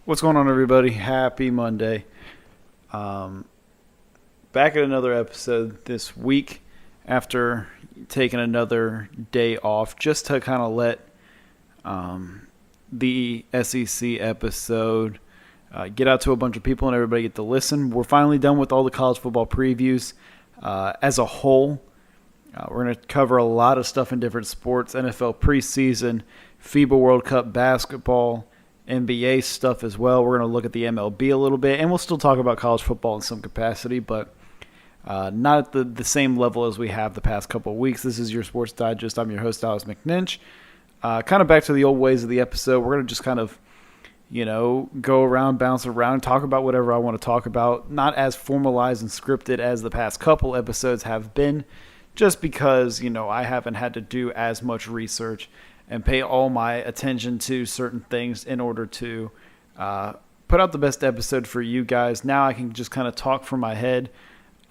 What's going on, everybody? Happy Monday. Back at another episode this week after taking another day off just to kind of let the SEC episode get out to a bunch of people and everybody get to listen. We're finally done with all the college football previews as a whole. We're going to cover a lot of stuff in different sports, NFL preseason, FIBA World Cup basketball, NBA stuff as well. We're going to look at the MLB a little bit, and we'll still talk about college football in some capacity, but not at the same level as we have the past couple of weeks. This is your Sports Digest. I'm your host, Alex McNinch. Kind of back to the old ways of the episode. We're going to just kind of, go around, bounce around, talk about whatever I want to talk about. Not as formalized and scripted as the past couple episodes have been, just because, I haven't had to do as much research and pay all my attention to certain things in order to put out the best episode for you guys. Now I can just kind of talk from my head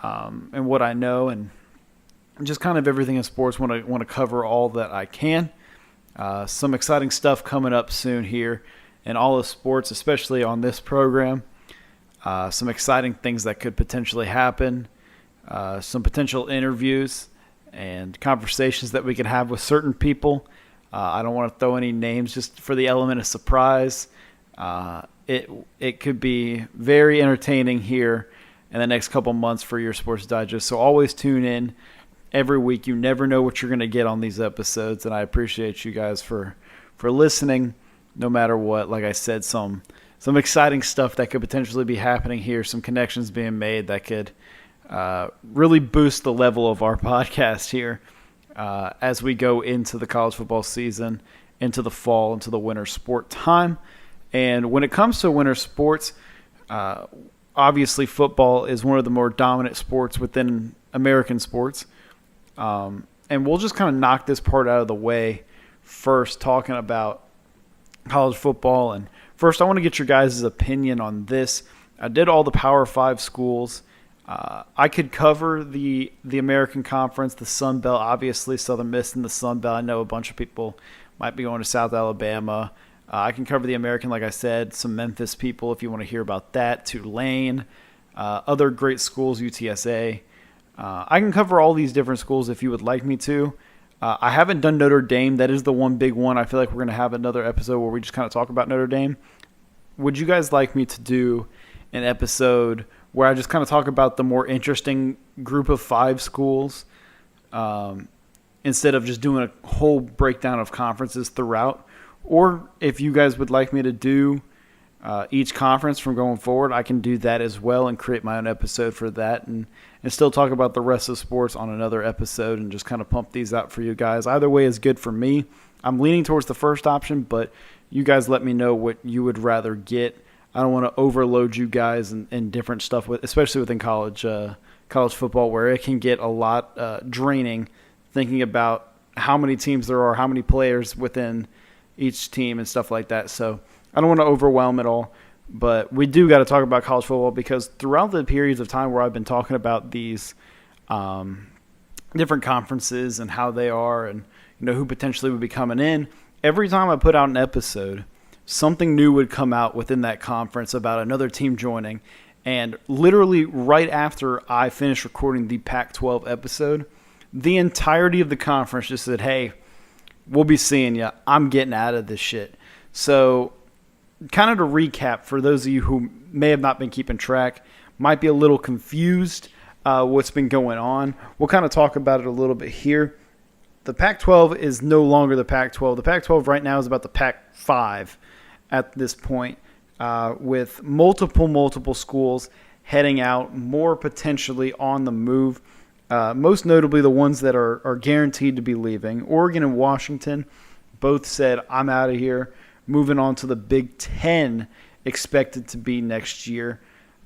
and what I know, and just kind of everything in sports. Want to cover all that I can. Some exciting stuff coming up soon here in all of sports, especially on this program. Some exciting things that could potentially happen. Some potential interviews and conversations that we can have with certain people. I don't want to throw any names just for the element of surprise. It could be very entertaining here in the next couple months for your Sports Digest. So always tune in every week. You never know what you're going to get on these episodes, and I appreciate you guys for listening no matter what. Like I said, some exciting stuff that could potentially be happening here, some connections being made that could really boost the level of our podcast here. As we go into the college football season, into the fall, into the winter sport time. And when it comes to winter sports, obviously football is one of the more dominant sports within American sports. And we'll just kind of knock this part out of the way first, talking about college football. And first, I want to get your guys' opinion on this. I did all the Power 5 schools. I could cover the American Conference, the Sun Belt, obviously Southern Miss and the Sun Belt. I know a bunch of people might be going to South Alabama. I can cover the American, like I said, some Memphis people if you want to hear about that, Tulane, other great schools, UTSA. I can cover all these different schools if you would like me to. I haven't done Notre Dame. That is the one big one. I feel like we're going to have another episode where we just kind of talk about Notre Dame. Would you guys like me to do an episode where I just kind of talk about the more interesting group of 5 schools instead of just doing a whole breakdown of conferences throughout? Or if you guys would like me to do each conference from going forward, I can do that as well and create my own episode for that and still talk about the rest of sports on another episode and just kind of pump these out for you guys. Either way is good for me. I'm leaning towards the first option, but you guys let me know what you would rather get. I don't want to overload you guys in different stuff, especially within college football, where it can get a lot draining thinking about how many teams there are, how many players within each team and stuff like that. So I don't want to overwhelm it all, but we do got to talk about college football because throughout the periods of time where I've been talking about these different conferences and how they are and who potentially would be coming in, every time I put out an episode, something new would come out within that conference about another team joining. And literally right after I finished recording the Pac-12 episode, the entirety of the conference just said, hey, we'll be seeing you. I'm getting out of this shit. So kind of to recap, for those of you who may have not been keeping track, might be a little confused what's been going on, we'll kind of talk about it a little bit here. The Pac-12 is no longer the Pac-12. The Pac-12 right now is about the Pac-5 at this point, with multiple schools heading out, more potentially on the move. Most notably the ones that are guaranteed to be leaving. Oregon and Washington both said, I'm out of here. Moving on to the Big Ten, expected to be next year.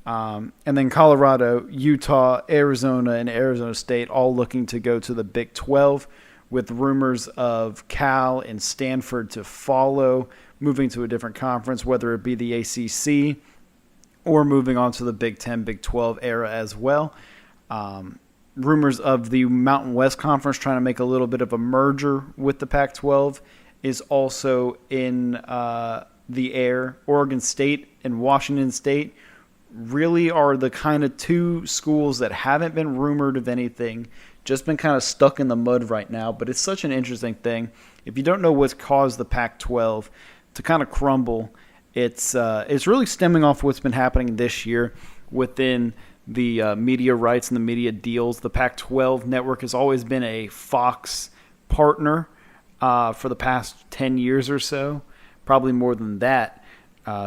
And then Colorado, Utah, Arizona, and Arizona State all looking to go to the Big 12, with rumors of Cal and Stanford to follow, moving to a different conference, whether it be the ACC or moving on to the Big 10, Big 12 era as well. Rumors of the Mountain West Conference trying to make a little bit of a merger with the Pac-12 is also in the air. Oregon State and Washington State really are the kind of two schools that haven't been rumored of anything, just been kind of stuck in the mud right now. But it's such an interesting thing. If you don't know what's caused the Pac-12 to kind of crumble, it's really stemming off what's been happening this year within the media rights and the media deals. The Pac-12 network has always been a Fox partner for the past 10 years or so, probably more than that.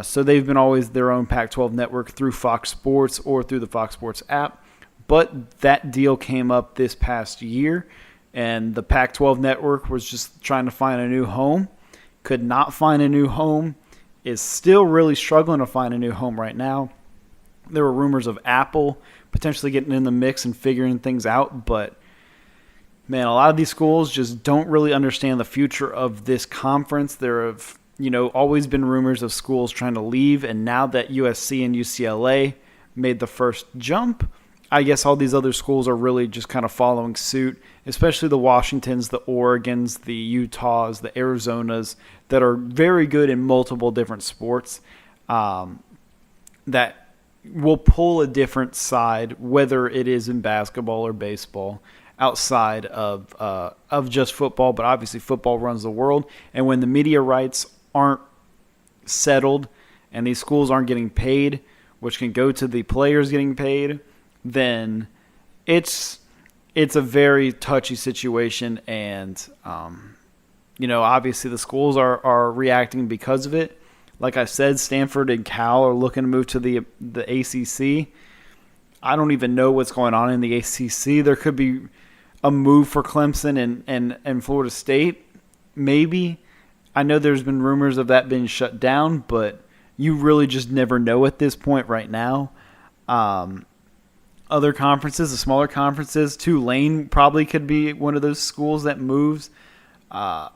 So they've been always their own Pac-12 network through Fox Sports or through the Fox Sports app. But that deal came up this past year, and the Pac-12 network was just trying to find a new home, could not find a new home, is still really struggling to find a new home right now. There were rumors of Apple potentially getting in the mix and figuring things out, but man, a lot of these schools just don't really understand the future of this conference. There have, always been rumors of schools trying to leave, and now that USC and UCLA made the first jump, I guess all these other schools are really just kind of following suit, especially the Washingtons, the Oregons, the Utahs, the Arizonas that are very good in multiple different sports that will pull a different side, whether it is in basketball or baseball, outside of just football. But obviously football runs the world, and when the media rights aren't settled and these schools aren't getting paid, which can go to the players getting paid, then it's a very touchy situation. And obviously the schools are reacting because of it. Like I said, Stanford and Cal are looking to move to the ACC. I don't even know what's going on in the ACC. There could be a move for Clemson and Florida State, maybe. I know there's been rumors of that being shut down, but you really just never know at this point right now. Other conferences, the smaller conferences, Tulane probably could be one of those schools that moves.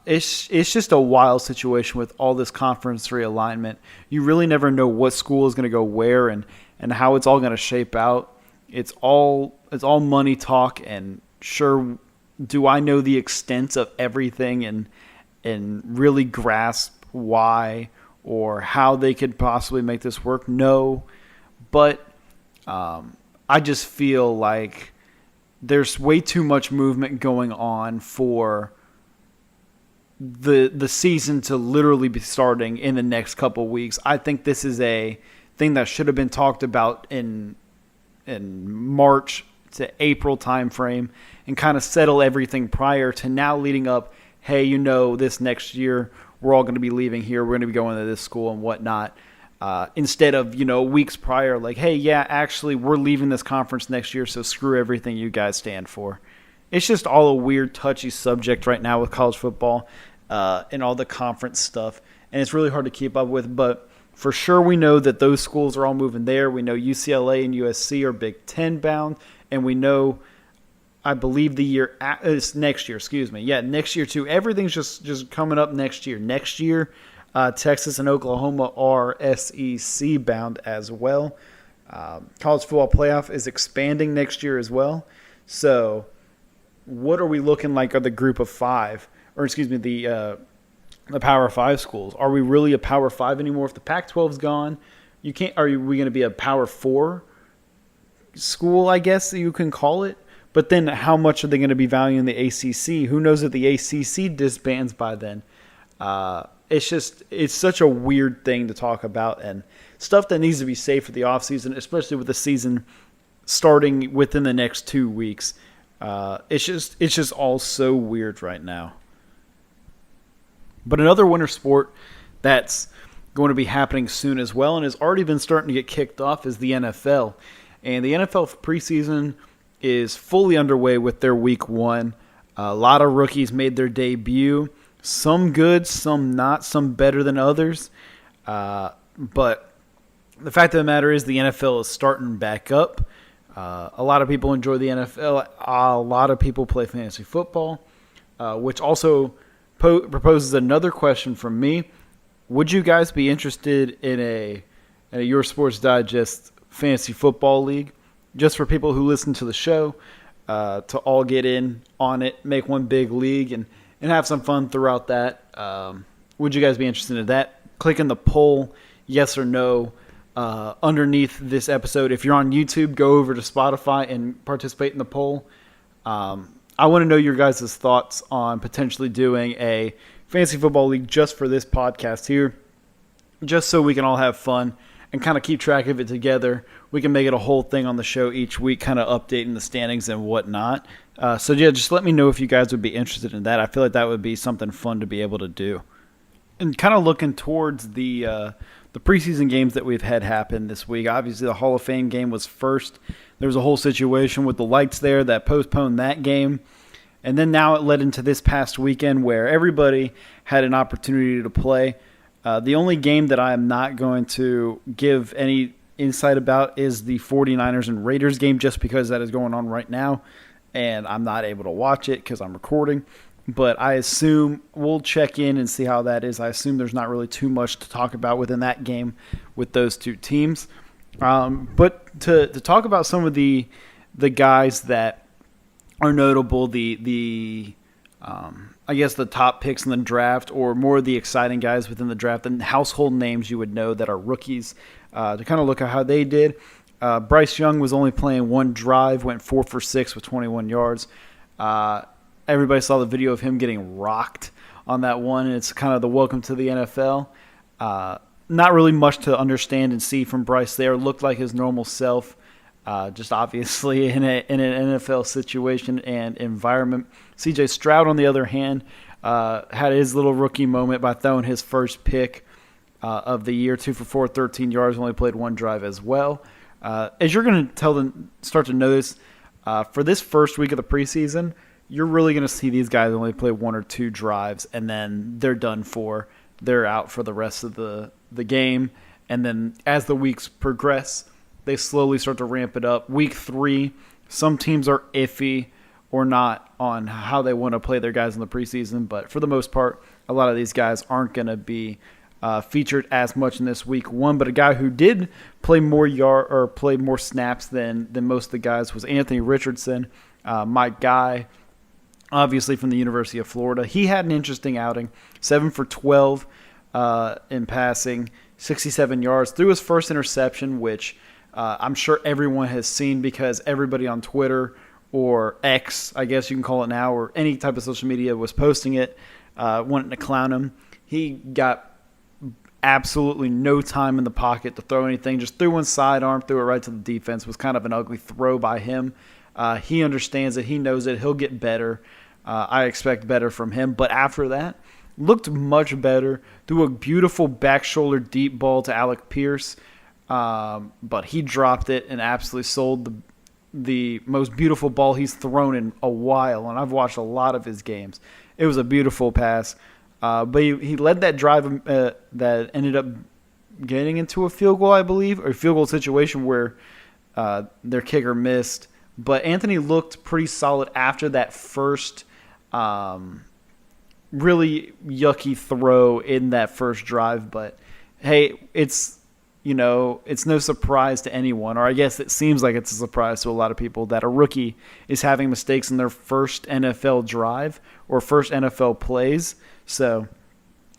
It's just a wild situation with all this conference realignment. You really never know what school is going to go where and how it's all going to shape out. It's all money talk, and sure, do I know the extent of everything and really grasp why or how they could possibly make this work? No, but I just feel like there's way too much movement going on for the season to literally be starting in the next couple weeks. I think this is a thing that should have been talked about in March to April timeframe and kind of settle everything prior to now leading up. Hey, this next year we're all going to be leaving here. We're going to be going to this school and whatnot. Instead of, weeks prior, like, hey, yeah, actually we're leaving this conference next year, so screw everything you guys stand for. It's just all a weird, touchy subject right now with college football and all the conference stuff, and it's really hard to keep up with. But for sure we know that those schools are all moving there. We know UCLA and USC are Big Ten bound, and we know, I believe it's next year, Yeah, next year too. Everything's just coming up next year. Next year, Texas and Oklahoma are SEC bound as well. College football playoff is expanding next year as well. So what are we looking like are the group of five, the Power 5 schools? Are we really a Power 5 anymore? If the Pac-12's gone, are we going to be a Power 4 school, I guess you can call it? But then how much are they going to be valuing the ACC? Who knows if the ACC disbands by then? It's such a weird thing to talk about, and stuff that needs to be saved for the offseason, especially with the season starting within the next 2 weeks. It's just all so weird right now. But another winter sport that's going to be happening soon as well and has already been starting to get kicked off is the NFL. And the NFL preseason is fully underway with their week 1. A lot of rookies made their debut. Some good, some not, some better than others. But the fact of the matter is the NFL is starting back up. A lot of people enjoy the NFL. A lot of people play fantasy football, which also proposes another question from me. Would you guys be interested in a Your Sports Digest fantasy football league? Just for people who listen to the show, to all get in on it, make one big league, and have some fun throughout that. Would you guys be interested in that? clicking the poll, yes or no, underneath this episode. If you're on YouTube, go over to Spotify and participate in the poll. I want to know your guys' thoughts on potentially doing a fantasy football league just for this podcast here, just so we can all have fun and kind of keep track of it together. We can make it a whole thing on the show each week, kind of updating the standings and whatnot. So yeah, just let me know if you guys would be interested in that. I feel like that would be something fun to be able to do. And kind of looking towards the preseason games that we've had happen this week. Obviously, the Hall of Fame game was first. There was a whole situation with the lights there that postponed that game. And then now it led into this past weekend where everybody had an opportunity to play. The only game that I am not going to give any insight about is the 49ers and Raiders game, just because that is going on right now, and I'm not able to watch it because I'm recording. But I assume we'll check in and see how that is. I assume there's not really too much to talk about within that game with those two teams. But to talk about some of the guys that are notable, I guess the top picks in the draft, or more of the exciting guys within the draft, and household names you would know that are rookies, to kind of look at how they did. Bryce Young was only playing one drive, went 4 for 6 with 21 yards. Everybody saw the video of him getting rocked on that one, and it's kind of the welcome to the NFL. Not really much to understand and see from Bryce there. Looked like his normal self, just obviously in an NFL situation and environment. C.J. Stroud, on the other hand, had his little rookie moment by throwing his first pick of the year, 2 for 4, 13 yards, only played one drive as well. As you're going to start to notice, for this first week of the preseason, you're really going to see these guys only play 1 or 2 drives, and then they're done for. They're out for the rest of the game. And then as the weeks progress, they slowly start to ramp it up. Week 3, some teams are iffy or not on how they want to play their guys in the preseason. But for the most part, a lot of these guys aren't going to be featured as much in this week 1. But a guy who did play more play more snaps than most of the guys was Anthony Richardson, my guy, obviously from the University of Florida. He had an interesting outing, 7 for 12 in passing, 67 yards, threw his first interception, which I'm sure everyone has seen because everybody on Twitter or X, I guess you can call it now, or any type of social media was posting it, wanting to clown him. He got absolutely no time in the pocket to throw anything, just threw one sidearm, threw it right to the defense. Was kind of an ugly throw by him. He understands it. He knows it. He'll get better. I expect better from him. But after that, looked much better. Threw a beautiful back shoulder deep ball to Alec Pierce. But he dropped it and absolutely sold the most beautiful ball he's thrown in a while. And I've watched a lot of his games. It was a beautiful pass. But he led that drive that ended up getting into a field goal, I believe, or a field goal situation where their kicker missed. But Anthony looked pretty solid after that first really yucky throw in that first drive. But, hey, it's no surprise to anyone, or I guess it seems like it's a surprise to a lot of people that a rookie is having mistakes in their first NFL drive or first NFL plays. So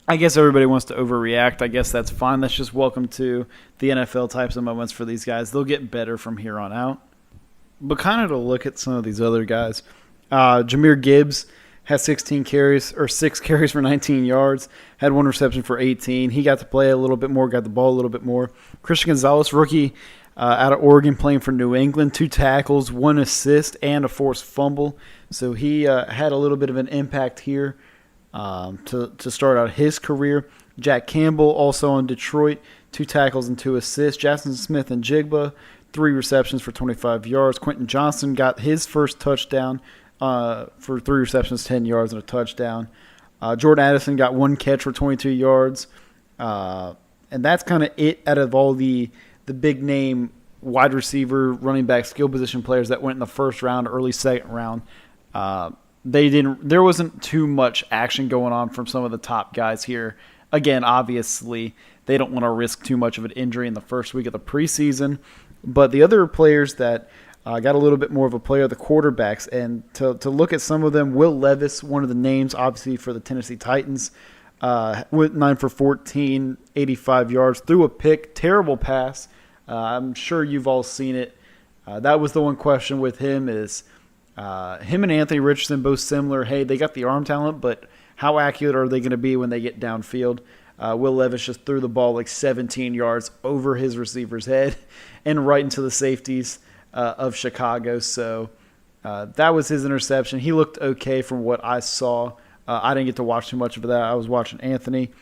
I guess everybody wants to overreact. I guess that's fine. That's just welcome to the NFL types of moments for these guys. They'll get better from here on out. But kind of to look at some of these other guys, Jahmyr Gibbs has 6 carries for 19 yards, had 1 reception for 18. He got to play a little bit more, got the ball a little bit more. Christian Gonzalez, rookie out of Oregon, playing for New England, 2 tackles, 1 assist, and a forced fumble. So he had a little bit of an impact here to start out his career. Jack Campbell, also on Detroit, 2 tackles and 2 assists. Jackson Smith and Jigba, 3 receptions for 25 yards. Quentin Johnson got his first touchdown for 3 receptions, 10 yards, and a touchdown. Jordan Addison got 1 catch for 22 yards. And that's kind of it out of all the big-name wide receiver, running back, skill position players that went in the first round, early second round. There wasn't too much action going on from some of the top guys here. Again, obviously, they don't want to risk too much of an injury in the first week of the preseason. But the other players that got a little bit more of a play are the quarterbacks. And to look at some of them, Will Levis, one of the names, obviously, for the Tennessee Titans, Went 9 for 14, 85 yards, threw a pick, terrible pass. I'm sure you've all seen it. That was the one question with him is him and Anthony Richardson, both similar. Hey, they got the arm talent, but how accurate are they going to be when they get downfield? Will Levis just threw the ball like 17 yards over his receiver's head and right into the safeties of Chicago. So that was his interception. He looked okay from what I saw. I didn't get to watch too much of that. I was watching Anthony.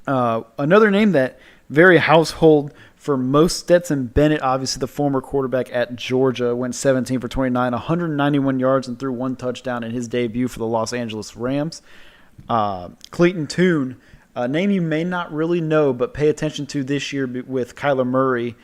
Another name that very household for most, Stetson Bennett, obviously the former quarterback at Georgia, went 17 for 29, 191 yards, and threw one touchdown in his debut for the Los Angeles Rams. Clayton Tune, a name you may not really know, but pay attention to this year with Kyler Murray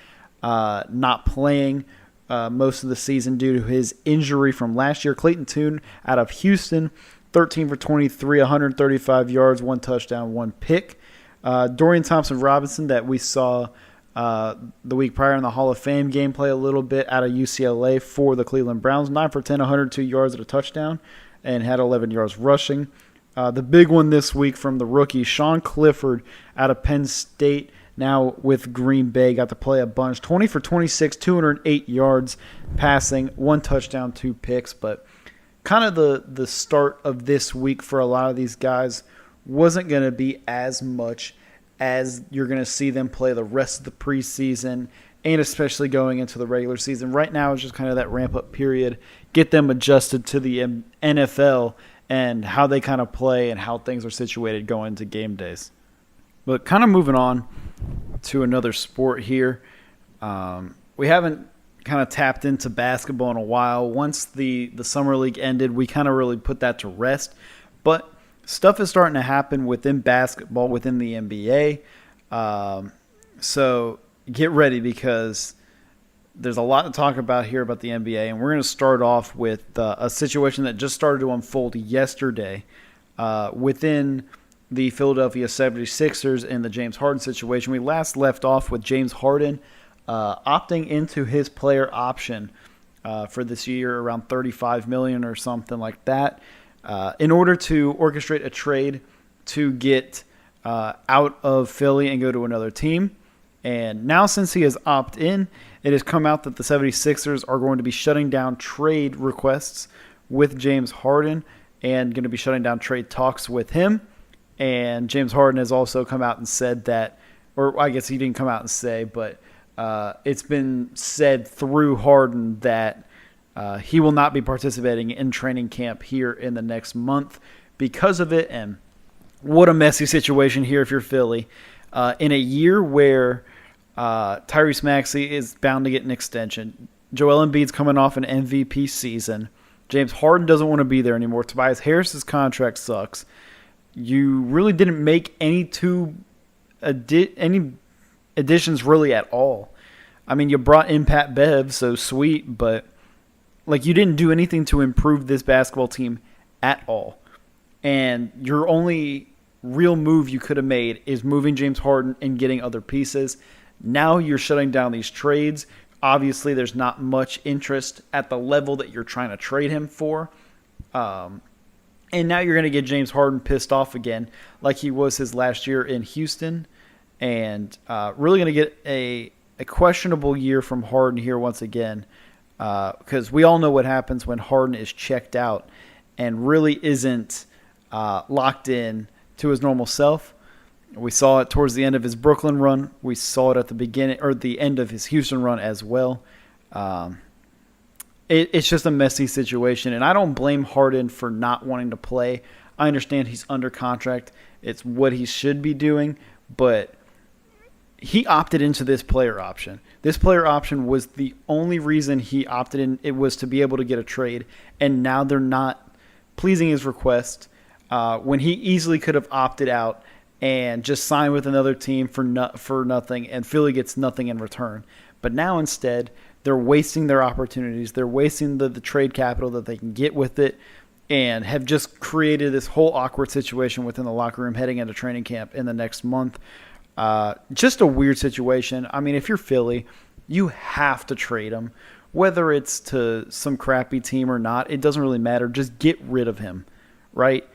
not playing most of the season due to his injury from last year. Clayton Tune out of Houston, 13 for 23, 135 yards, one touchdown, one pick. Dorian Thompson-Robinson that we saw the week prior in the Hall of Fame game play a little bit out of UCLA for the Cleveland Browns, 9 for 10, 102 yards at a touchdown, and had 11 yards rushing. The big one this week from the rookie, Sean Clifford out of Penn State, now with Green Bay, got to play a bunch. 20 for 26, 208 yards passing, one touchdown, two picks. But kind of the start of this week for a lot of these guys wasn't going to be as much as you're going to see them play the rest of the preseason and especially going into the regular season. Right now it's just kind of that ramp-up period, get them adjusted to the NFL and how they kind of play and how things are situated going into game days. But kind of moving on to another sport here. We haven't kind of tapped into basketball in a while. Once the Summer League ended, we kind of really put that to rest. But stuff is starting to happen within basketball, within the NBA. So get ready because there's a lot to talk about here about the NBA. And we're going to start off with a situation that just started to unfold yesterday within the Philadelphia 76ers and the James Harden situation. We last left off with James Harden opting into his player option for this year, around $35 million or something like that, in order to orchestrate a trade to get out of Philly and go to another team. And now since he has opted in, it has come out that the 76ers are going to be shutting down trade requests with James Harden and going to be shutting down trade talks with him. And James Harden has also come out and said that, or I guess he didn't come out and say, but it's been said through Harden that he will not be participating in training camp here in the next month because of it. And what a messy situation here if you're Philly. In a year where Tyrese Maxey is bound to get an extension, Joel Embiid's coming off an MVP season, James Harden doesn't want to be there anymore, Tobias Harris's contract sucks, you really didn't make any additions really at all. I mean, you brought in Pat Bev, so sweet, but like you didn't do anything to improve this basketball team at all. And your only real move you could have made is moving James Harden and getting other pieces. Now you're shutting down these trades. Obviously, there's not much interest at the level that you're trying to trade him for. And now you're going to get James Harden pissed off again like he was his last year in Houston. And really going to get a questionable year from Harden here once again. Because we all know what happens when Harden is checked out and really isn't locked in to his normal self. We saw it towards the end of his Brooklyn run. We saw it at the beginning or the end of his Houston run as well. It's just a messy situation, and I don't blame Harden for not wanting to play. I understand he's under contract. It's what he should be doing, but he opted into this player option. This player option was the only reason he opted in. It was to be able to get a trade, and now they're not pleasing his request when he easily could have opted out and just signed with another team for nothing, and Philly gets nothing in return. But now instead, they're wasting their opportunities. They're wasting the trade capital that they can get with it and have just created this whole awkward situation within the locker room heading into training camp in the next month. Just a weird situation. I mean, if you're Philly, you have to trade him. Whether it's to some crappy team or not, it doesn't really matter. Just get rid of him, right?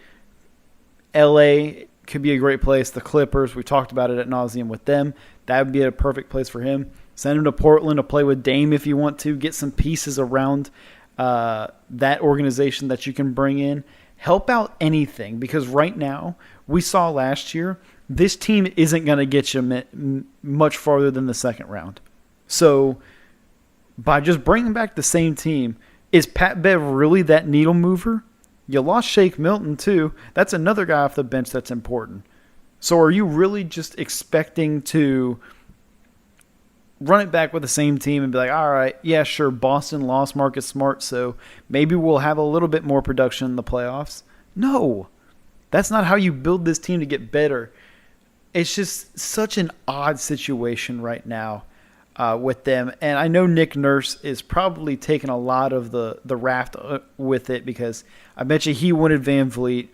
LA could be a great place. The Clippers, we talked about it ad nauseum with them. That would be a perfect place for him. Send him to Portland to play with Dame if you want to. Get some pieces around that organization that you can bring in. Help out anything, because right now, we saw last year, this team isn't going to get you much farther than the second round. So by just bringing back the same team, is Pat Bev really that needle mover? You lost Shake Milton too. That's another guy off the bench that's important. So are you really just expecting to run it back with the same team and be like, all right, yeah, sure, Boston lost Marcus Smart, so maybe we'll have a little bit more production in the playoffs? No. That's not how you build this team to get better. It's just such an odd situation right now with them. And I know Nick Nurse is probably taking a lot of the raft with it, because I bet you he wanted Van Vliet,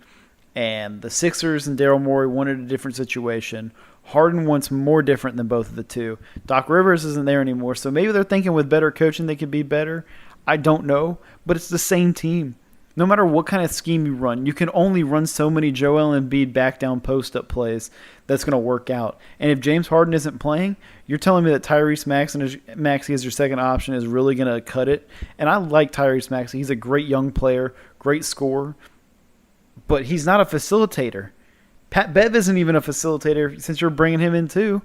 and the Sixers and Daryl Morey wanted a different situation. Harden wants more different than both of the two. Doc Rivers isn't there anymore, so maybe they're thinking with better coaching they could be better. I don't know, but it's the same team. No matter what kind of scheme you run, you can only run so many Joel Embiid back down post-up plays that's going to work out. And if James Harden isn't playing, you're telling me that Tyrese Maxey as your second option is really going to cut it? And I like Tyrese Maxey. He's a great young player, great scorer, but he's not a facilitator. Pat Bev isn't even a facilitator since you're bringing him in too.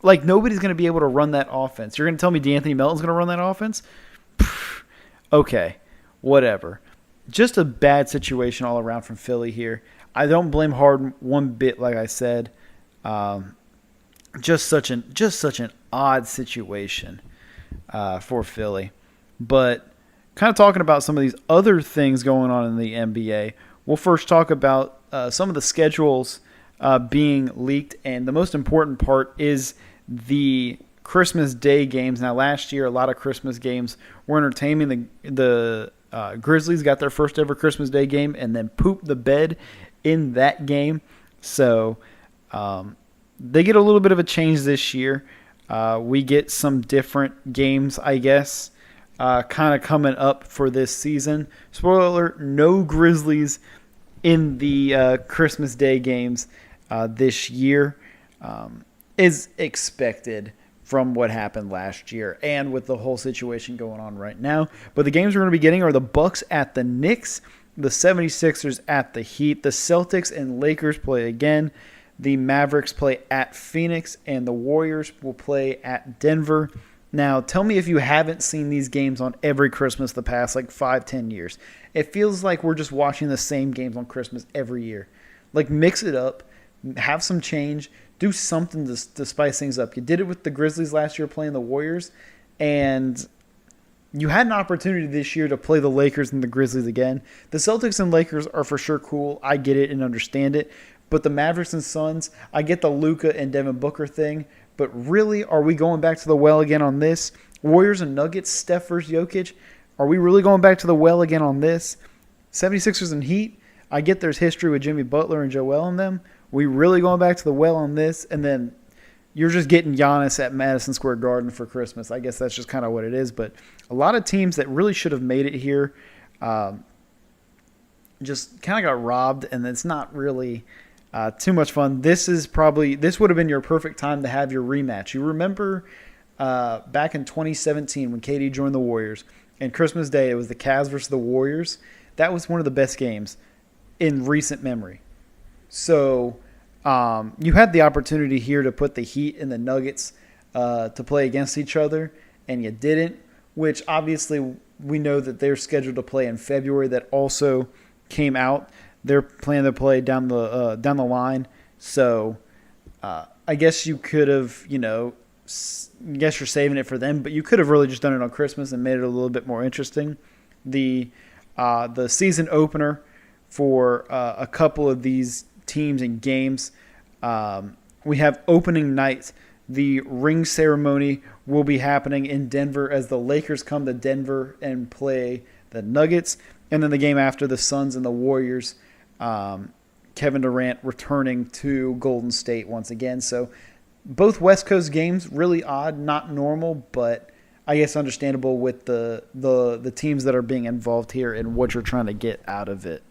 Like, nobody's going to be able to run that offense. You're going to tell me DeAnthony Melton's going to run that offense? Okay, whatever. Just a bad situation all around from Philly here. I don't blame Harden one bit, like I said. Just such an odd situation for Philly. But kind of talking about some of these other things going on in the NBA, we'll first talk about some of the schedules being leaked, and the most important part is the Christmas Day games. Now, last year, a lot of Christmas games were entertaining. The Grizzlies got their first ever Christmas Day game and then pooped the bed in that game. So they get a little bit of a change this year. We get some different games, I guess, kind of coming up for this season. Spoiler alert, no Grizzlies in the Christmas Day games this year, is expected from what happened last year and with the whole situation going on right now. But the games we're going to be getting are the Bucks at the Knicks, the 76ers at the Heat, the Celtics and Lakers play again, the Mavericks play at Phoenix, and the Warriors will play at Denver. Now, tell me if you haven't seen these games on every Christmas the past 5-10 years. It feels like we're just watching the same games on Christmas every year. Mix it up, have some change, do something to spice things up. You did it with the Grizzlies last year playing the Warriors, and you had an opportunity this year to play the Lakers and the Grizzlies again. The Celtics and Lakers are for sure cool. I get it and understand it. But the Mavericks and Suns, I get the Luka and Devin Booker thing, but really, are we going back to the well again on this? Warriors and Nuggets, Steph versus Jokic, are we really going back to the well again on this? 76ers and Heat, I get there's history with Jimmy Butler and Joel in them. We really going back to the well on this? And then you're just getting Giannis at Madison Square Garden for Christmas. I guess that's just kind of what it is. But a lot of teams that really should have made it here just kind of got robbed, and it's not really too much fun. This would have been your perfect time to have your rematch. You remember back in 2017 when KD joined the Warriors, and Christmas Day, it was the Cavs versus the Warriors. That was one of the best games in recent memory. So you had the opportunity here to put the Heat and the Nuggets to play against each other, and you didn't, which obviously we know that they're scheduled to play in February. That also came out. They're planning to play down the line. So I guess you could have, I guess you're saving it for them, but you could have really just done it on Christmas and made it a little bit more interesting. The season opener for a couple of these teams and games, we have opening night. The ring ceremony will be happening in Denver as the Lakers come to Denver and play the Nuggets. And then the game after, the Suns and the Warriors, Kevin Durant returning to Golden State once again. So both West Coast games, really odd, not normal, but I guess understandable with the teams that are being involved here and what you're trying to get out of it.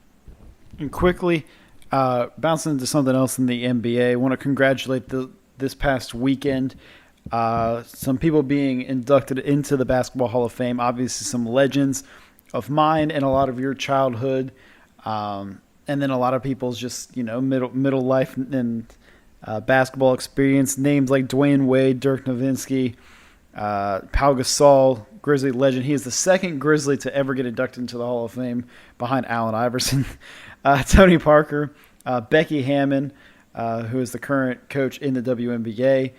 And quickly, Bouncing into something else in the NBA, I want to congratulate this past weekend. Some people being inducted into the Basketball Hall of Fame. Obviously, some legends of mine and a lot of your childhood, and then a lot of people's just middle life and basketball experience. Names like Dwayne Wade, Dirk Nowitzki, Pau Gasol, Grizzly legend. He is the second Grizzly to ever get inducted into the Hall of Fame behind Allen Iverson. Tony Parker, Becky Hammon, who is the current coach in the WNBA,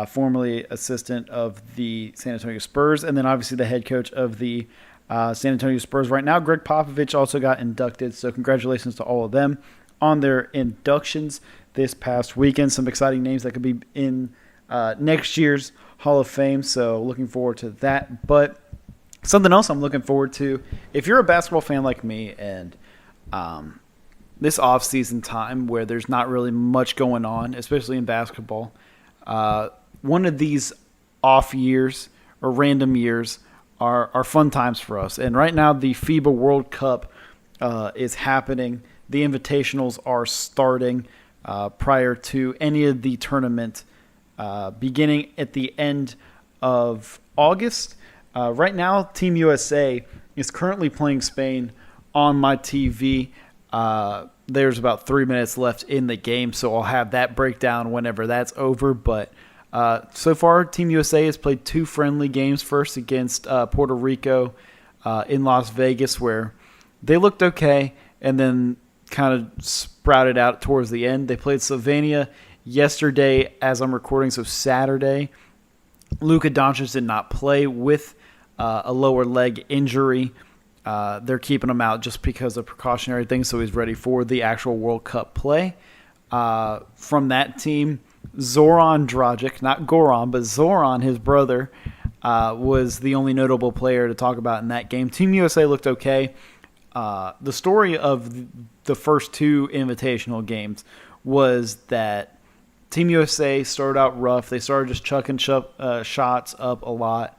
formerly assistant of the San Antonio Spurs, and then obviously the head coach of the San Antonio Spurs right now. Greg Popovich also got inducted, so congratulations to all of them on their inductions this past weekend. Some exciting names that could be in next year's Hall of Fame, so looking forward to that. But something else I'm looking forward to, if you're a basketball fan like me and this off-season time where there's not really much going on, especially in basketball, one of these off years or random years are fun times for us. And right now the FIBA World Cup is happening. The invitationals are starting prior to any of the tournament beginning at the end of August. Right now, Team USA is currently playing Spain on my TV. There's about 3 minutes left in the game, so I'll have that breakdown whenever that's over. But so far, Team USA has played 2 friendly games. First against Puerto Rico in Las Vegas, where they looked okay and then kind of sprouted out towards the end. They played Slovenia yesterday as I'm recording, so Saturday. Luka Doncic did not play with a lower leg injury. They're keeping him out just because of precautionary things, so he's ready for the actual World Cup play. From that team, Zoran Dragic, not Goran, but Zoran, his brother, was the only notable player to talk about in that game. Team USA looked okay. The story of the first 2 invitational games was that Team USA started out rough. They started just chucking shots up a lot,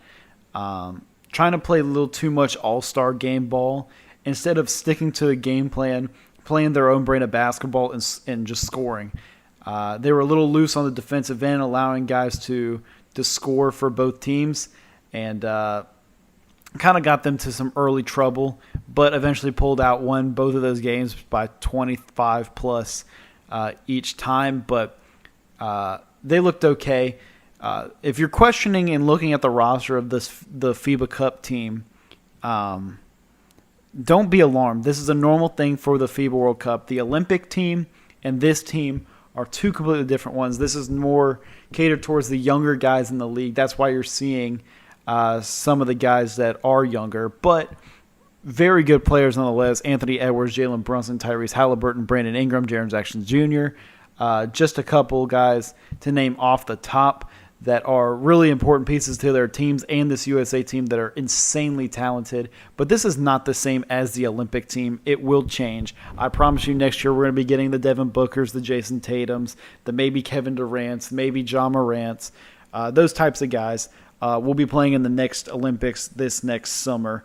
trying to play a little too much all-star game ball instead of sticking to the game plan, playing their own brand of basketball and just scoring. They were a little loose on the defensive end, allowing guys to score for both teams, and kind of got them to some early trouble, but eventually won both of those games by 25 plus each time. But they looked okay. If you're questioning and looking at the roster of the FIBA Cup team, don't be alarmed. This is a normal thing for the FIBA World Cup. The Olympic team and this team are 2 completely different ones. This is more catered towards the younger guys in the league. That's why you're seeing some of the guys that are younger, but very good players nonetheless. Anthony Edwards, Jalen Brunson, Tyrese Halliburton, Brandon Ingram, Jaren Jackson Jr., just a couple guys to name off the top that are really important pieces to their teams and this USA team that are insanely talented. But this is not the same as the Olympic team. It will change. I promise you next year we're going to be getting the Devin Bookers, the Jason Tatums, the maybe Kevin Durant's, maybe John Morant's. Those types of guys will be playing in the next Olympics this next summer.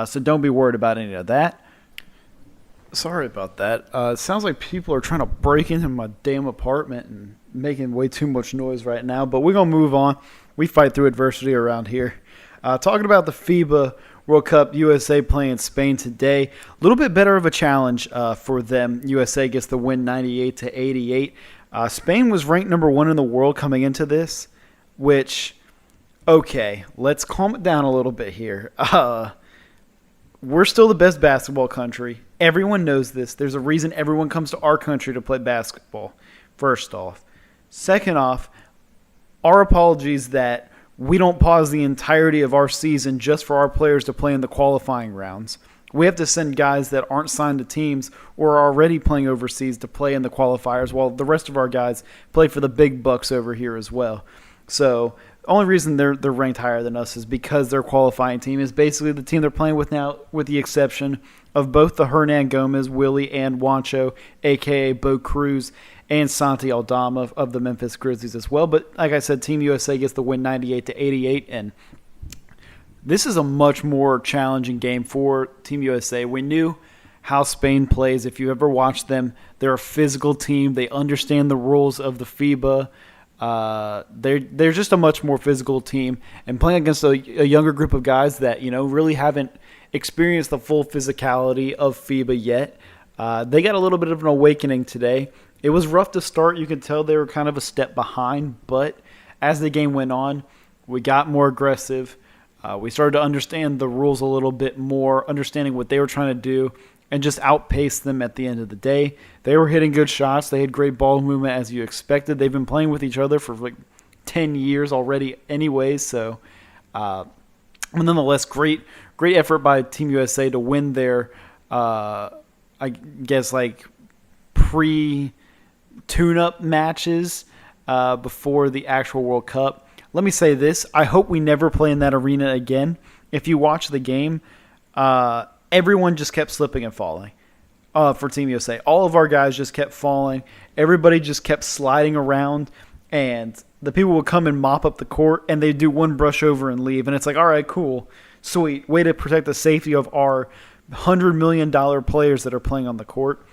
So don't be worried about any of that. Sorry about that. It sounds like people are trying to break into my damn apartment and making way too much noise right now, but we're going to move on. We fight through adversity around here. Talking about the FIBA World Cup, USA playing Spain today. A little bit better of a challenge for them. USA gets the win 98-88. Spain was ranked number 1 in the world coming into this, which, okay, let's calm it down a little bit here. We're still the best basketball country. Everyone knows this. There's a reason everyone comes to our country to play basketball, first off. Second off, our apologies that we don't pause the entirety of our season just for our players to play in the qualifying rounds. We have to send guys that aren't signed to teams or are already playing overseas to play in the qualifiers, while the rest of our guys play for the big bucks over here as well. So the only reason they're ranked higher than us is because their qualifying team is basically the team they're playing with now, with the exception of both the Hernan Gomez, Willie, and Juancho, a.k.a. Bo Cruz, and Santi Aldama of the Memphis Grizzlies as well. But like I said, Team USA gets the win 98-88, and this is a much more challenging game for Team USA. We knew how Spain plays. If you ever watch them, they're a physical team. They understand the rules of the FIBA. They're just a much more physical team, and playing against a younger group of guys that really haven't experienced the full physicality of FIBA yet. They got a little bit of an awakening today. It was rough to start. You could tell they were kind of a step behind, but as the game went on, we got more aggressive. We started to understand the rules a little bit more, understanding what they were trying to do, and just outpaced them at the end of the day. They were hitting good shots. They had great ball movement as you expected. They've been playing with each other for like 10 years already anyways. So, nonetheless, great effort by Team USA to win their, I guess, like pre-tune-up matches before the actual World Cup. Let me say this. I hope we never play in that arena again. If you watch the game, everyone just kept slipping and falling for Team USA. All of our guys just kept falling. Everybody just kept sliding around, and the people would come and mop up the court, and they'd do one brush over and leave. And it's like, all right, cool, sweet. Way to protect the safety of our $100 million players that are playing on the court.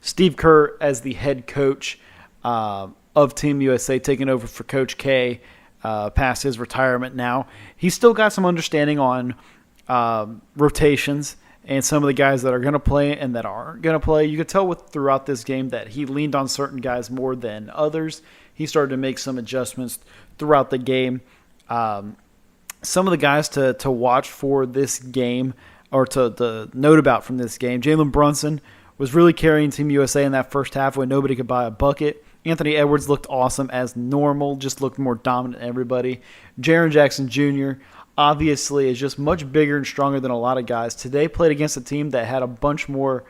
Steve Kerr, as the head coach of Team USA, taking over for Coach K past his retirement now. He's still got some understanding on rotations and some of the guys that are going to play and that aren't going to play. You could tell throughout this game that he leaned on certain guys more than others. He started to make some adjustments throughout the game. Some of the guys to watch for this game, or to note about from this game, Jalen Brunson was really carrying Team USA in that first half when nobody could buy a bucket. Anthony Edwards looked awesome as normal, just looked more dominant than everybody. Jaren Jackson Jr. obviously is just much bigger and stronger than a lot of guys. Today played against a team that had a bunch more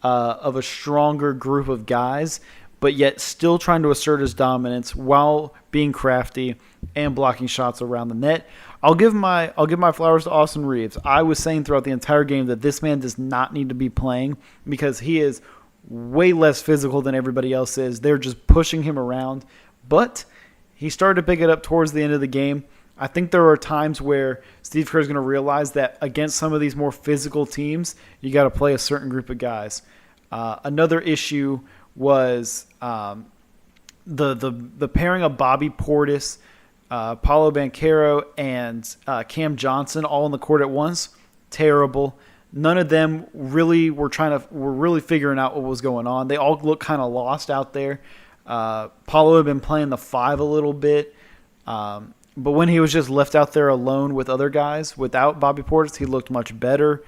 of a stronger group of guys, but yet still trying to assert his dominance while being crafty and blocking shots around the net. I'll give my flowers to Austin Reeves. I was saying throughout the entire game that this man does not need to be playing because he is way less physical than everybody else is. They're just pushing him around. But he started to pick it up towards the end of the game. I think there are times where Steve Kerr is going to realize that against some of these more physical teams, you got to play a certain group of guys. Another issue was the pairing of Bobby Portis, Paulo Banchero, and Cam Johnson all on the court at once. Terrible. None of them really were really figuring out what was going on. They all looked kind of lost out there. Paulo had been playing the 5 a little bit, but when he was just left out there alone with other guys without Bobby Portis, he looked much better.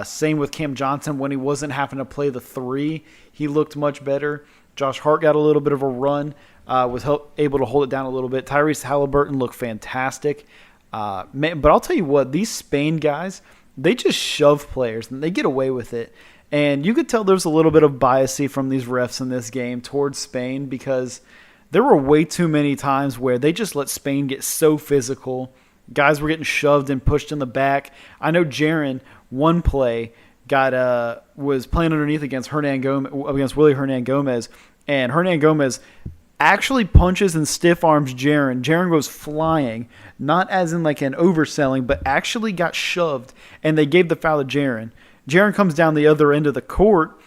Same with Cam Johnson. When he wasn't having to play the 3, he looked much better. Josh Hart got a little bit of a run, was able to hold it down a little bit. Tyrese Halliburton looked fantastic. But I'll tell you what, these Spain guys, they just shove players, and they get away with it. And you could tell there's a little bit of biasy from these refs in this game towards Spain because there were way too many times where they just let Spain get so physical. Guys were getting shoved and pushed in the back. I know Jaren, one play, was playing underneath against Willie Hernan Gomez, and Hernan Gomez actually punches and stiff arms Jaren. Jaren goes flying, not as in like an overselling, but actually got shoved, and they gave the foul to Jaren. Jaren comes down the other end of the court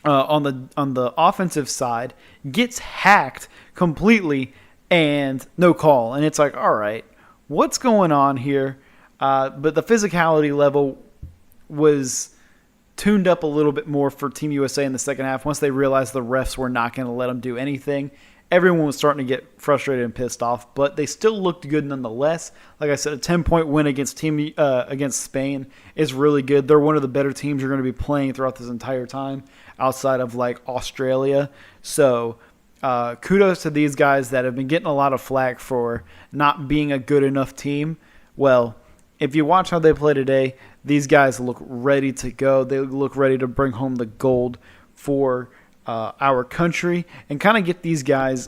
on the offensive side, gets hacked completely, and no call. And it's like, all right, what's going on here? But the physicality level was tuned up a little bit more for Team USA in the second half. Once they realized the refs were not going to let them do anything, everyone was starting to get frustrated and pissed off, but they still looked good nonetheless. Like I said, a 10-point win against Spain is really good. They're one of the better teams you're going to be playing throughout this entire time outside of like Australia. So kudos to these guys that have been getting a lot of flack for not being a good enough team. Well, if you watch how they play today, these guys look ready to go. They look ready to bring home the gold for our country and kind of get these guys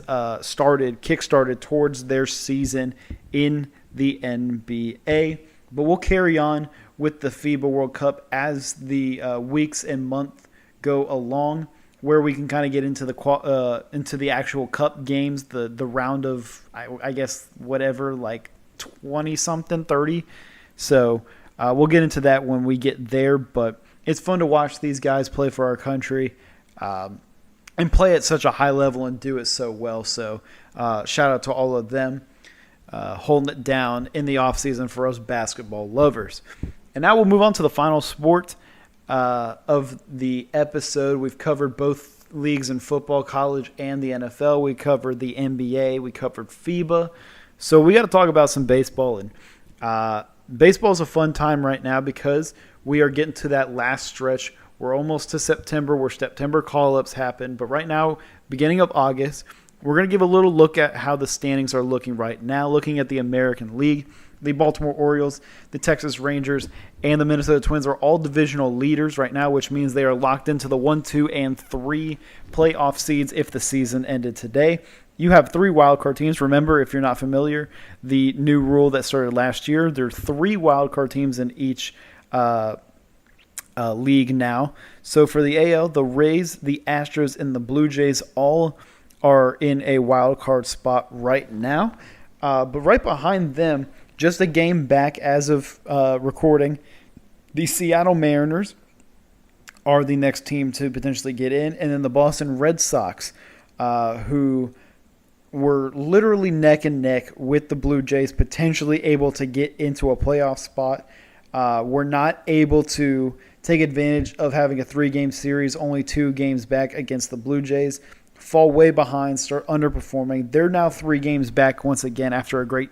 kick-started towards their season in the NBA. But we'll carry on with the FIBA World Cup as the weeks and months go along, where we can kind of get into the actual cup games, the round of, I guess, whatever, like 20-something, 30. So we'll get into that when we get there. But it's fun to watch these guys play for our country and play at such a high level and do it so well. So shout out to all of them holding it down in the offseason for us basketball lovers. And now we'll move on to the final sport of the episode. We've covered both leagues in football, college, and the NFL. We covered the NBA. We covered FIBA. So we got to talk about some baseball. And baseball is a fun time right now because we are getting to that last stretch. We're almost to September where September call-ups happen. But right now, beginning of August, we're going to give a little look at how the standings are looking right now, looking at the American League. The Baltimore Orioles, the Texas Rangers, and the Minnesota Twins are all divisional leaders right now, which means they are locked into the 1, 2, and 3 playoff seeds if the season ended today. You have 3 wildcard teams. Remember, if you're not familiar, the new rule that started last year, there are 3 wildcard teams in each league now. So for the AL, the Rays, the Astros, and the Blue Jays all are in a wildcard spot right now. But right behind them, just a game back as of recording, the Seattle Mariners are the next team to potentially get in. And then the Boston Red Sox, who were literally neck and neck with the Blue Jays, potentially able to get into a playoff spot, were not able to take advantage of having a 3-game series, only 2 games back against the Blue Jays. Fall way behind, start underperforming. They're now 3 games back once again after a great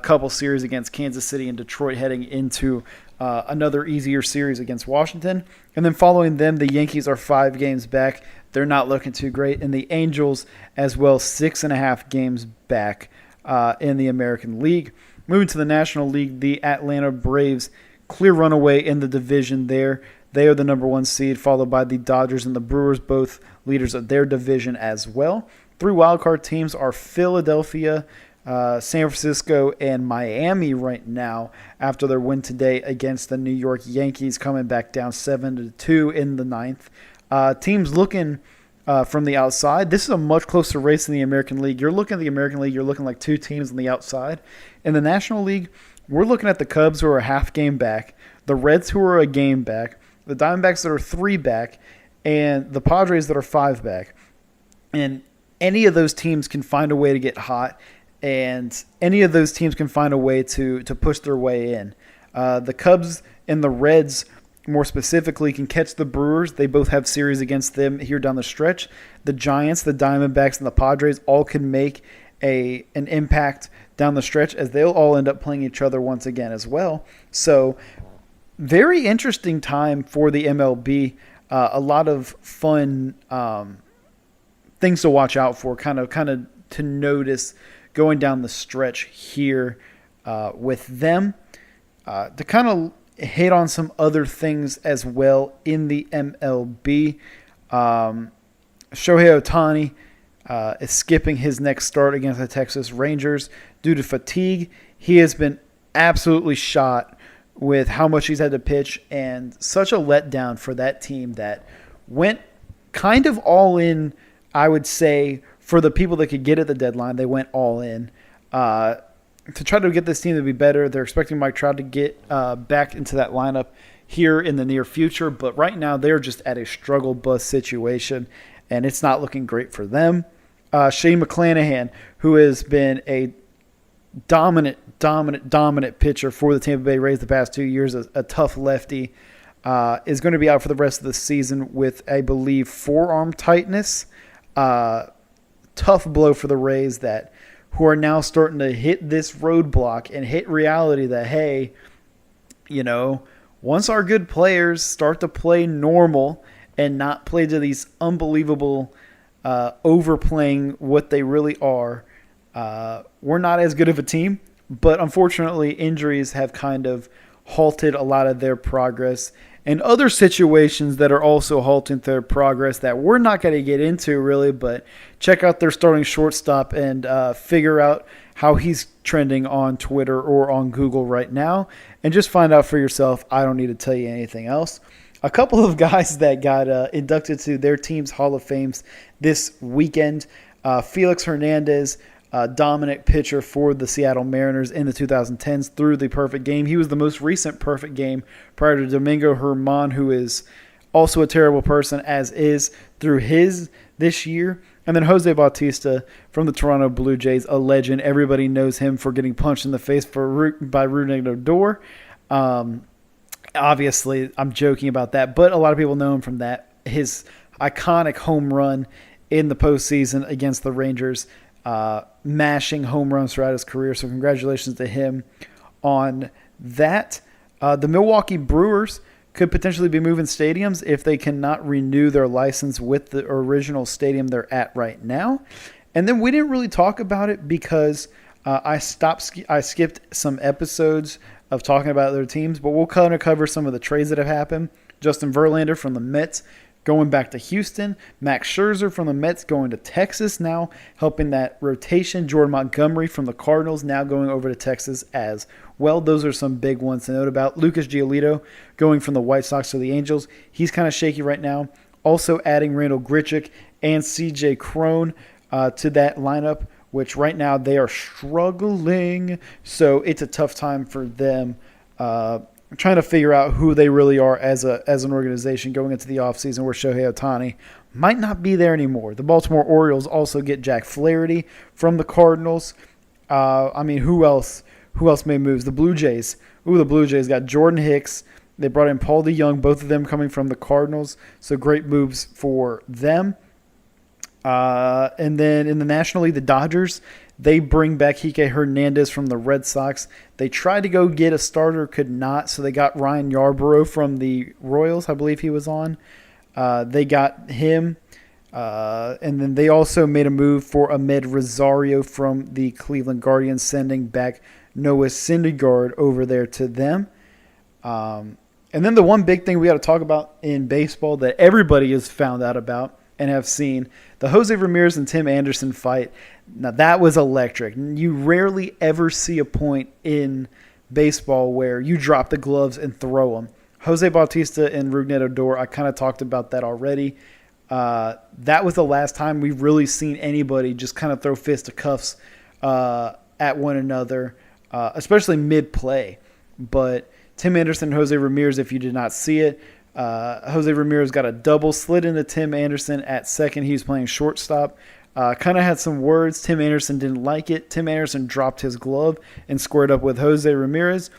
couple series against Kansas City and Detroit, heading into another easier series against Washington. And then following them, the Yankees are 5 games back. They're not looking too great. And the Angels as well, 6.5 games back in the American League. Moving to the National League, the Atlanta Braves, clear runaway in the division there. They are the number 1 seed, followed by the Dodgers and the Brewers, both leaders of their division as well. 3 wildcard teams are Philadelphia, San Francisco, and Miami right now after their win today against the New York Yankees, coming back down 7-2 in the 9th. Teams looking from the outside, this is a much closer race than the American League. You're looking at the American League, you're looking like 2 teams on the outside. In the National League, we're looking at the Cubs, who are a half game back, the Reds, who are a game back, the Diamondbacks that are 3 back, and the Padres that are 5 back. And any of those teams can find a way to get hot, and any of those teams can find a way to push their way in. The Cubs and the Reds, more specifically, can catch the Brewers. They both have series against them here down the stretch. The Giants, the Diamondbacks, and the Padres all can make an impact down the stretch, as they'll all end up playing each other once again as well. So very interesting time for the MLB. A lot of fun things to watch out for, kind of to notice going down the stretch here with them. To kind of hit on some other things as well in the MLB. Shohei Ohtani is skipping his next start against the Texas Rangers due to fatigue. He has been absolutely shot with how much he's had to pitch, and such a letdown for that team that went kind of all in, I would say, for the people that could get at the deadline. They went all in to try to get this team to be better. They're expecting Mike Trout to get back into that lineup here in the near future, but right now they're just at a struggle bus situation, and it's not looking great for them. Shane McClanahan, who has been a dominant pitcher for the Tampa Bay Rays the past 2 years, a tough lefty, is going to be out for the rest of the season with, I believe, forearm tightness. Tough blow for the Rays who are now starting to hit this roadblock and hit reality that, hey, once our good players start to play normal and not play to these unbelievable overplaying what they really are, we're not as good of a team. But unfortunately, injuries have kind of halted a lot of their progress, and other situations that are also halting their progress that we're not going to get into really, but check out their starting shortstop and figure out how he's trending on Twitter or on Google right now, and just find out for yourself. I don't need to tell you anything else. A couple of guys that got inducted to their team's Hall of Fames this weekend. Felix Hernandez dominant pitcher for the Seattle Mariners in the 2010s through the perfect game. He was the most recent perfect game prior to Domingo Germán, who is also a terrible person as is, through his this year. And then Jose Bautista from the Toronto Blue Jays, a legend. Everybody knows him for getting punched in the face by Rougned Odor. Obviously, I'm joking about that, but a lot of people know him from that. His iconic home run in the postseason against the Rangers, mashing home runs throughout his career. So congratulations to him on that. The Milwaukee Brewers could potentially be moving stadiums if they cannot renew their license with the original stadium they're at right now. And then we didn't really talk about it because I skipped some episodes of talking about their teams, but we'll kind of cover some of the trades that have happened. Justin Verlander from the Mets going back to Houston. Max Scherzer from the Mets going to Texas now, helping that rotation. Jordan Montgomery from the Cardinals now going over to Texas as well. Those are some big ones to note about. Lucas Giolito going from the White Sox to the Angels. He's kind of shaky right now. Also adding Randall Grichuk and C.J. Cron to that lineup, which right now they are struggling. So it's a tough time for them trying to figure out who they really are as an organization going into the offseason, where Shohei Ohtani might not be there anymore. The Baltimore Orioles also get Jack Flaherty from the Cardinals. Who else made moves? The Blue Jays. The Blue Jays got Jordan Hicks. They brought in Paul DeYoung, both of them coming from the Cardinals. So great moves for them. And then in the National League, the Dodgers, they bring back Kike Hernandez from the Red Sox. They tried to go get a starter, could not, so they got Ryan Yarbrough from the Royals, I believe he was on. They got him. And then they also made a move for Ahmed Rosario from the Cleveland Guardians, sending back Noah Syndergaard over there to them. And then the one big thing we got to talk about in baseball that everybody has found out about and have seen, the Jose Ramirez and Tim Anderson fight. Now, that was electric. You rarely ever see a point in baseball where you drop the gloves and throw them. Jose Bautista and Rougned Odor, I kind of talked about that already. That was the last time we've really seen anybody just kind of throw fisticuffs at one another, especially mid-play. But Tim Anderson and Jose Ramirez, if you did not see it, Jose Ramirez got a double, slid into Tim Anderson at second. He was playing shortstop. Kind of had some words. Tim Anderson didn't like it. Tim Anderson dropped his glove and squared up with Jose Ramirez.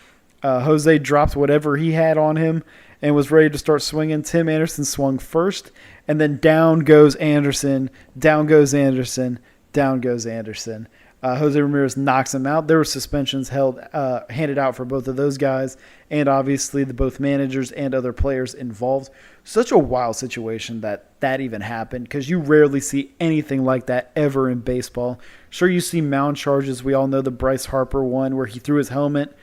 Jose dropped whatever he had on him and was ready to start swinging. Tim Anderson swung first, and then down goes Anderson, down goes Anderson, down goes Anderson. Jose Ramirez knocks him out. There were suspensions handed out for both of those guys, and obviously the both managers and other players involved. Such a wild situation that even happened, because you rarely see anything like that ever in baseball. Sure, you see mound charges. We all know the Bryce Harper one where he threw his helmet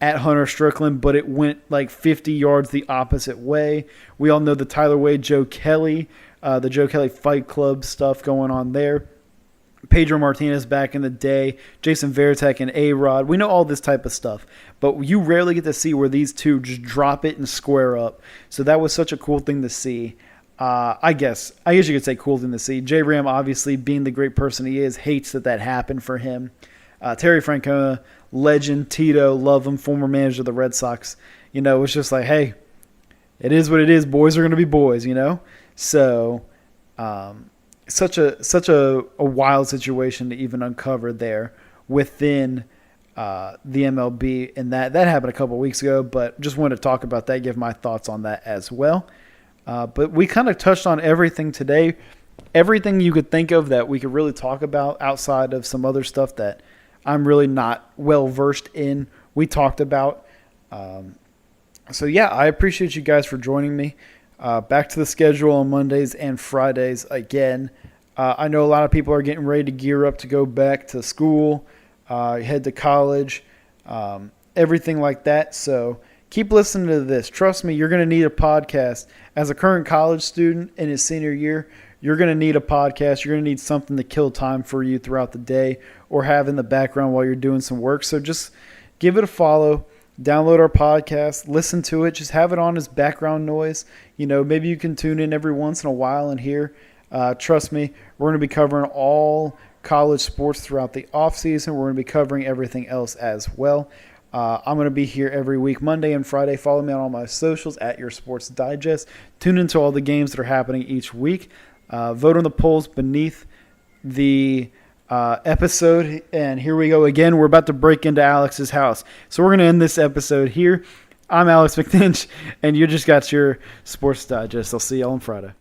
at Hunter Strickland, but it went like 50 yards the opposite way. We all know the Tyler Wade, Joe Kelly, the Joe Kelly Fight Club stuff going on there. Pedro Martinez back in the day, Jason Varitek and A-Rod. We know all this type of stuff, but you rarely get to see where these two just drop it and square up. So that was such a cool thing to see. I guess you could say cool thing to see. J. Ram, obviously, being the great person he is, hates that happened for him. Terry Francona, legend. Tito, love him, former manager of the Red Sox. It was just like, hey, it is what it is. Boys are going to be boys, So, such a wild situation to even uncover there within the MLB, and that happened a couple of weeks ago, but just wanted to talk about that, give my thoughts on that as well. But we kind of touched on everything today, everything you could think of that we could really talk about outside of some other stuff that I'm really not well versed in. We talked about. So yeah, I appreciate you guys for joining me. Back to the schedule on Mondays and Fridays again. I know a lot of people are getting ready to gear up to go back to school, head to college, everything like that. So keep listening to this. Trust me, you're going to need a podcast. As a current college student in his senior year, you're going to need a podcast. You're going to need something to kill time for you throughout the day or have in the background while you're doing some work. So just give it a follow. Download our podcast, listen to it, just have it on as background noise. Maybe you can tune in every once in a while and hear. Trust me, we're going to be covering all college sports throughout the offseason. We're going to be covering everything else as well. I'm going to be here every week, Monday and Friday. Follow me on all my socials at Your Sports Digest. Tune into all the games that are happening each week. Vote on the polls beneath the episode. And here we go again. We're about to break into Alex's house. So we're going to end this episode here. I'm Alex McNinch, and you just got your Sports Digest. I'll see you all on Friday.